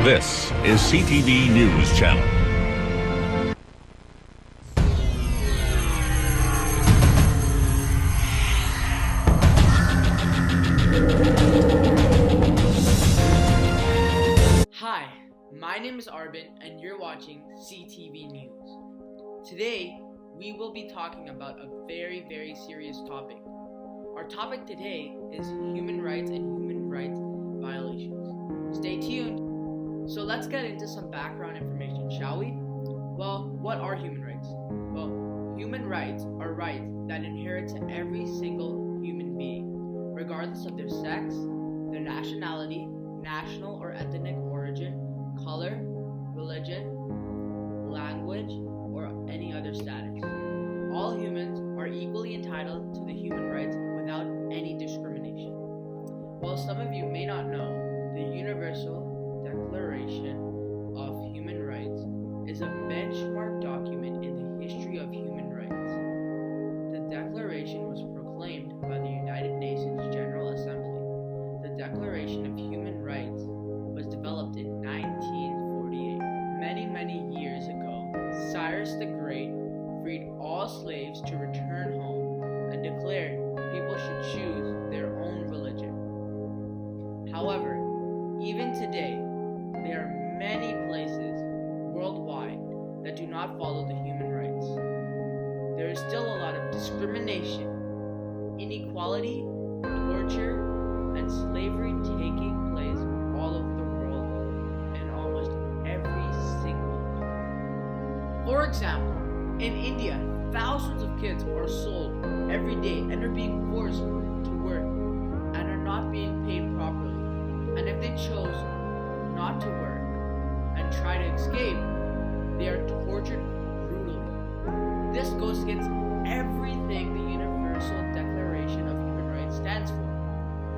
This is CTV News Channel. Hi, my name is Arbans and you're watching CTV News. Today, we will be talking about a very serious topic. Our topic today is human rights and human rights violations. Stay tuned. So let's get into some background information, shall we? Well, what are human rights? Well, human rights are rights that inherit to every single human being, regardless of their sex, their nationality, national or ethnic origin, color, religion, language, or any other status. All humans are equally entitled to the human rights without any discrimination. While some of you may not know, the Universal Declaration of Human Rights is a benchmark document in the history of human rights. The Declaration was proclaimed by the United Nations General Assembly. The Declaration of Human Rights was developed in 1948. Many years ago, Cyrus the Great freed all slaves to return home and declared people should choose their own religion. However, even today, there are many places worldwide that do not follow the human rights. There is still a lot of discrimination, inequality, torture, and slavery taking place all over the world in almost every single country. For example, in India, thousands of kids are sold every day and are being forced to work and are not being paid properly. And if they chose not to work and try to escape, they are tortured brutally. This goes against everything the Universal Declaration of Human Rights stands for.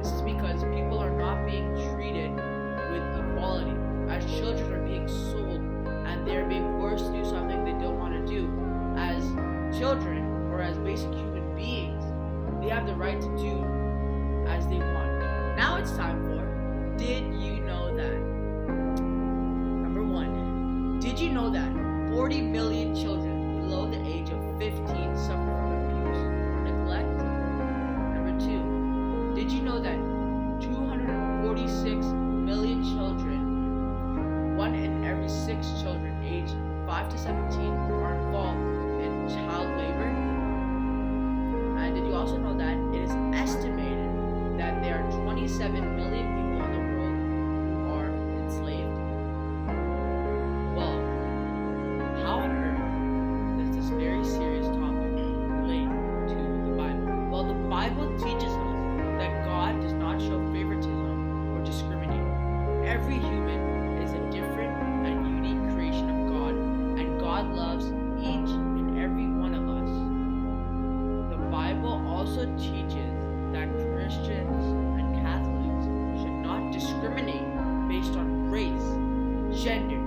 This is because people are not being treated with equality, as children are being sold and they are being forced to do something they don't want to do. As children, or as basic human beings, they have the right to do as they want. Now it's time for Did You Know That? Number 1. Did you know that 40 million children below the age of 15 suffer from abuse or neglect? Number 2. Did you know that 246 million children, 1 in every 6 children aged 5 to 17, are involved in child labor? And did you also know that it is estimated that there are 27 million people in the world who are enslaved? Well, how on earth does this very serious topic relate to the Bible? Well, the Bible teaches us that God does not show favoritism or discriminate. Every human is a different and unique creation of God, and God loves each and every one of us. The Bible also teaches that Christians and Catholics should not discriminate based on race, gender,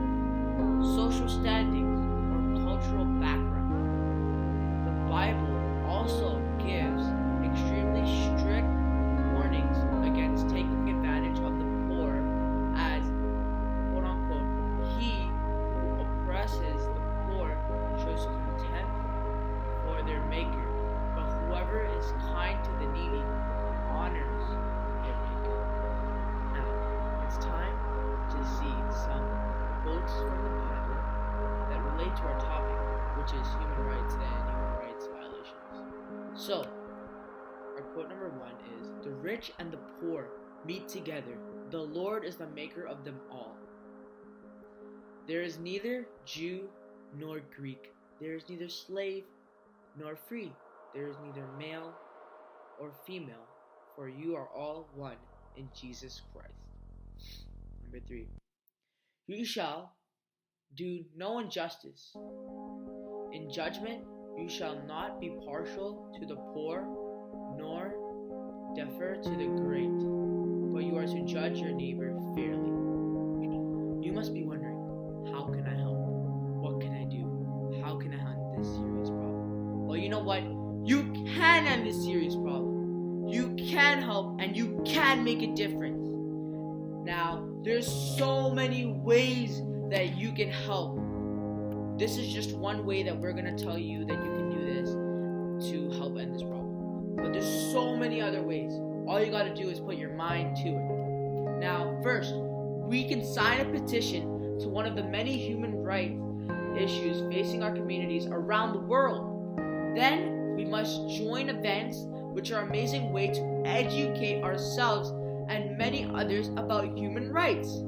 social standings, or cultural background. The Bible also gives extremely strict warnings against taking advantage of the poor, as, quote unquote, he who oppresses the poor shows contempt for their maker, but whoever is kind to the needy honors their maker. Now, it's time to see some quotes from the Bible that relate to our topic, which is human rights and human rights violations. So, our quote number 1 is, "The rich and the poor meet together. The Lord is the maker of them all. There is neither Jew nor Greek. There is neither slave nor free. There is neither male or female, for you are all one in Jesus Christ." Number 3. "You shall do no injustice. In judgment you shall not be partial to the poor, nor defer to the great, but you are to judge your neighbor fairly." You must be wondering, how can I help? What can I do? How can I handle this serious problem? Well, you know what? You can end this serious problem. You can help and you can make a difference. Now, There's so many ways that you can help. This is just one way that we're gonna tell you that you can do this to help end this problem. But there's so many other ways. All you gotta do is put your mind to it. Now, first, we can sign a petition to one of the many human rights issues facing our communities around the world. Then, we must join events which are an amazing way to educate ourselves and many others about human rights.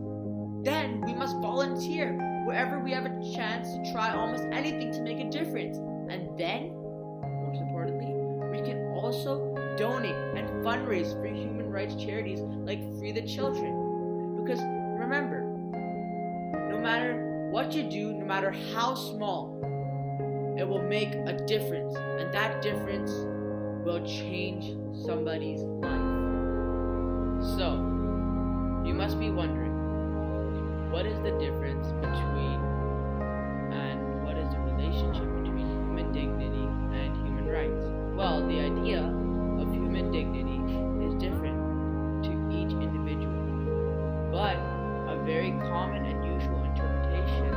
Then, we must volunteer wherever we have a chance to try almost anything to make a difference. And then, most importantly, we can also donate and fundraise for human rights charities like Free the Children. Because remember, no matter what you do, no matter how small, it will make a difference. And that difference will change somebody's life. So, you must be wondering, what is the difference between and what is the relationship between human dignity and human rights? Well, the idea of human dignity is different to each individual, but a very common and usual interpretation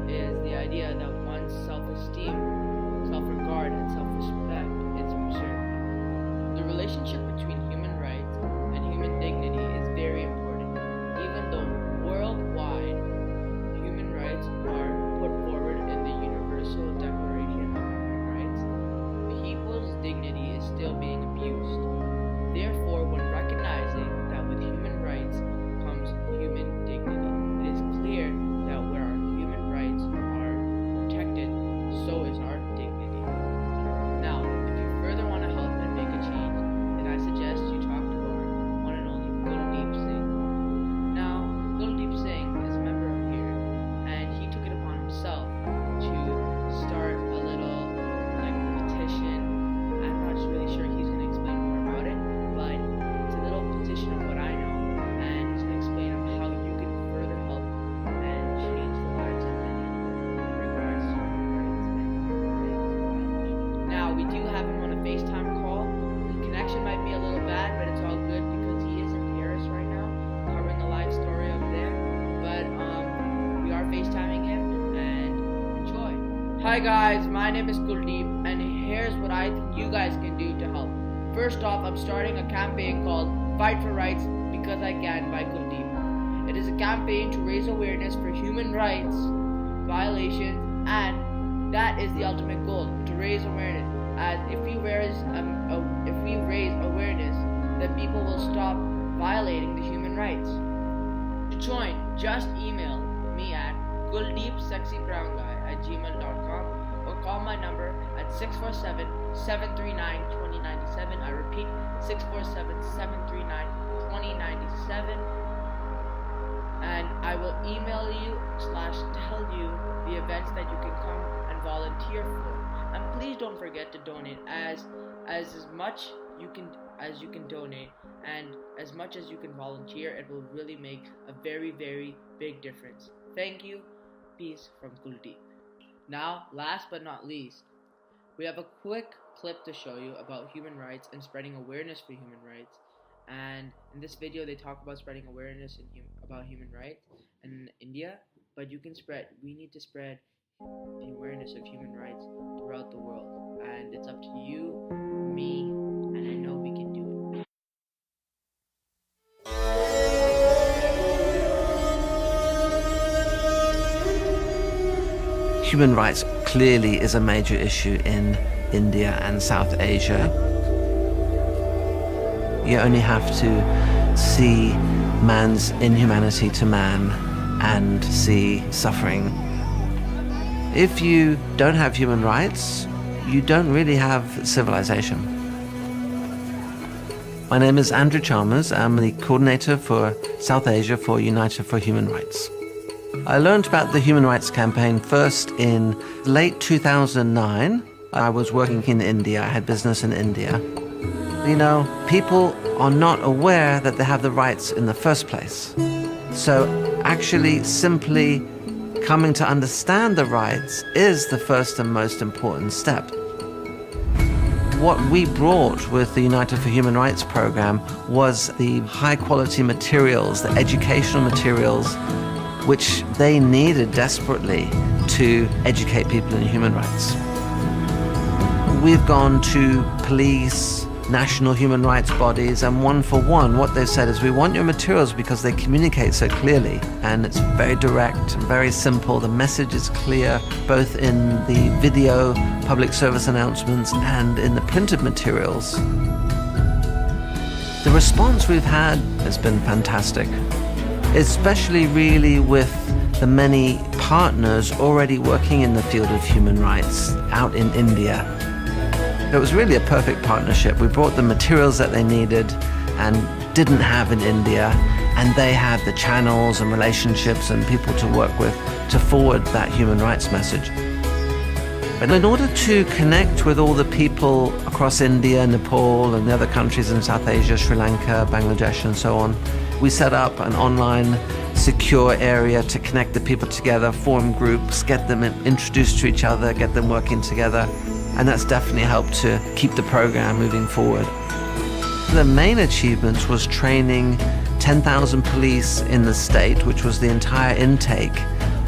is the idea that one's self-esteem, self-regard, and self-respect is preserved. The relationship between human rights and human dignity is very important, even though worldwide human rights are put forward in the Universal Declaration of Human Rights. People's dignity is still being abused. Therefore, when recognizing that with human rights comes human dignity, it is clear that where our human rights are protected, so is our dignity. Now, if you further want to help and make a change, then I suggest you talk to our one and only Guldeep Singh. Now, Guldeep Singh is a member of here, and he took it upon himself to start a little petition. I'm not really sure he's going to explain more about it, but it's a little petition of what I know, and he's going to explain how you can further help and change the lives of many in regards to human rights and human rights. Now, we do have him on a FaceTime call. The connection might be a little bad, but it's all good because he is in Paris right now, covering a live story over there. But we are FaceTiming him, and enjoy. Hi guys, my name is Guldeep, and here's what I think you guys can do to help. First off, I'm starting a campaign called Fight for Rights Because I Can by Guldeep. It is a campaign to raise awareness for human rights violations, and that is the ultimate goal, to raise awareness. As if we raise awareness, then people will stop violating the human rights. To join, just email me at guldeepsexybrownguy@gmail.com or call my number at 647-739-2097. I repeat, 647-739-2097. And I will email you / tell you the events that you can come and volunteer for. And please don't forget to donate as much as you can donate and as much as you can volunteer. It will really make a very, very big difference. Thank you. Peace from Guldeep. Now, last but not least, we have a quick clip to show you about human rights and spreading awareness for human rights. And in this video, they talk about spreading awareness about human rights in India. But we need to spread the awareness of human rights throughout the world. And it's up to you, me, and I know we can do it. Human rights clearly is a major issue in India and South Asia. You only have to see man's inhumanity to man and see suffering. If you don't have human rights, you don't really have civilization. My name is Andrew Chalmers. I'm the coordinator for South Asia for United for Human Rights. I learned about the Human Rights Campaign first in late 2009. I was working in India. I had business in India. You know, people are not aware that they have the rights in the first place. So actually simply coming to understand the rights is the first and most important step. what we brought with the United for Human Rights program was the high quality materials, the educational materials, which they needed desperately to educate people in human rights. We've gone to police, national human rights bodies, and one for one, what they've said is, we want your materials because they communicate so clearly, and it's very direct and very simple. The message is clear, both in the video public service announcements and in the printed materials. The response we've had has been fantastic, especially really with the many partners already working in the field of human rights out in India. It was really a perfect partnership. We brought the materials that they needed and didn't have in India, and they had the channels and relationships and people to work with to forward that human rights message. But in order to connect with all the people across India, Nepal, and the other countries in South Asia, Sri Lanka, Bangladesh, and so on, we set up an online secure area to connect the people together, form groups, get them introduced to each other, get them working together. And that's definitely helped to keep the program moving forward. The main achievement was training 10,000 police in the state, which was the entire intake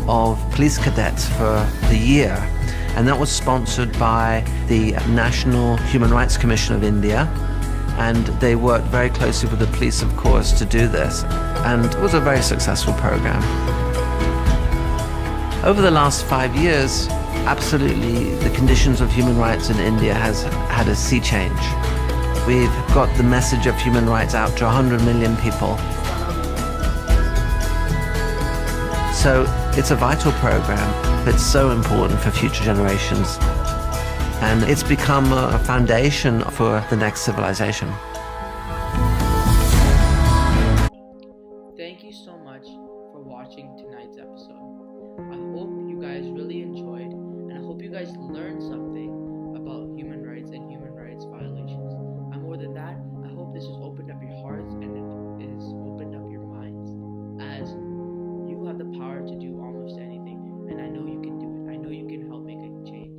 of police cadets for the year. And that was sponsored by the National Human Rights Commission of India. And they worked very closely with the police, of course, to do this. And it was a very successful program. Over the last 5 years, absolutely, the conditions of human rights in India has had a sea change. We've got the message of human rights out to 100 million people. So it's a vital program. It's so important for future generations. And it's become a foundation for the next civilization. Thank you so much for watching tonight's episode. I hope you guys really enjoyed, and I hope you guys learned something about human rights and human rights violations. And more than that, I hope this has opened up your hearts and it has opened up your minds, as you have the power to do almost anything, and I know you can do it. I know you can help make a change.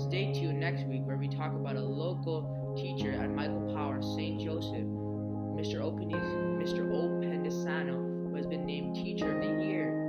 Stay tuned next week where we talk about a local teacher at Michael Power, St. Joseph, Mr. O. Pendesano, who has been named Teacher of the Year